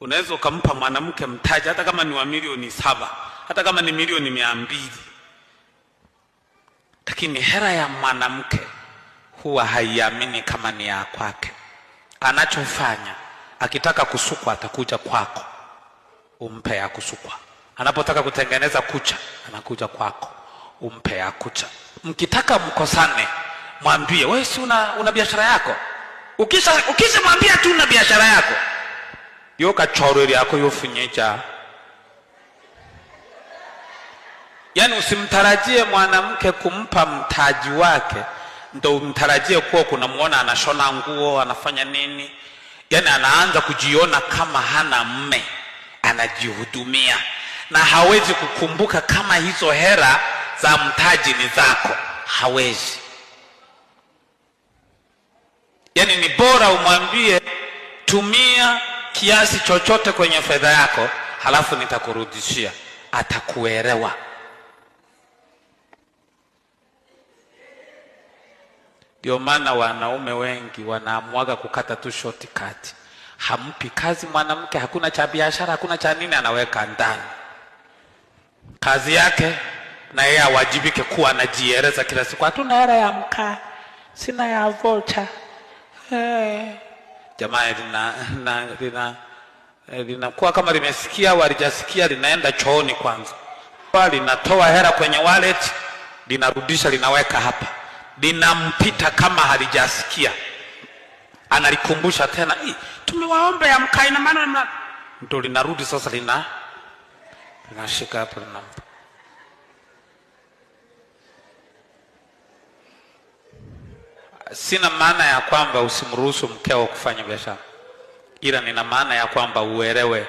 Unaweza ukampa mwanamke mtaji hata kama ni wa milioni 7, hata kama ni milioni 200, lakini hela ya mwanamke huwa haiamini kama ni ya kwake. Anachofanya, akitaka kusukwa atakuja kwako umpe ya kusukwa, anapotaka kutengeneza kucha anakuja kwako umpe ya kucha. Mkitaka mkosane, mwambie wewe si una biashara yako. Ukisha mwambia tu una biashara yako, yoka chorori yako yofunyeja. Yani usimtarajie mwanamke kumpa mtaji wake ndo umtarajie kuwa kunamuona anashona nguo, anafanya nini. Yani anaanza kujiona kama hana mme, anajihudumia na hawezi kukumbuka kama hizo hera za mtaji ni zako. Hawezi. Yani ni bora umwambie tumia kiasi chochote kwenye fedha yako, halafu nitakurudishia. Atakuelewa. Ndio maana wanaume wengi wanaamwaga kukata tu shortcut. Hampi kazi mwanamke, hakuna cha biashara, hakuna cha nini, anaweka ndani. Kazi yake na yeye awajibike kuwa anajieleza kila siku. Hatuna hela ya mkaa, sina ya voucher. Jamaa linakuwa kama limesikia au halijasikia, linaenda chooni kwanza. Linatoa hela kwenye wallet, linarudisha, linaweka hapa. Linampita kama halijasikia. Analikumbusha tena, tumewaomba ya mkaa, ina maana ndio linarudi sasa, linashika hapo, linampa. Sina maana ya kwamba usimruhusu mkeo kufanya biashara, ila nina maana ya kwamba uelewe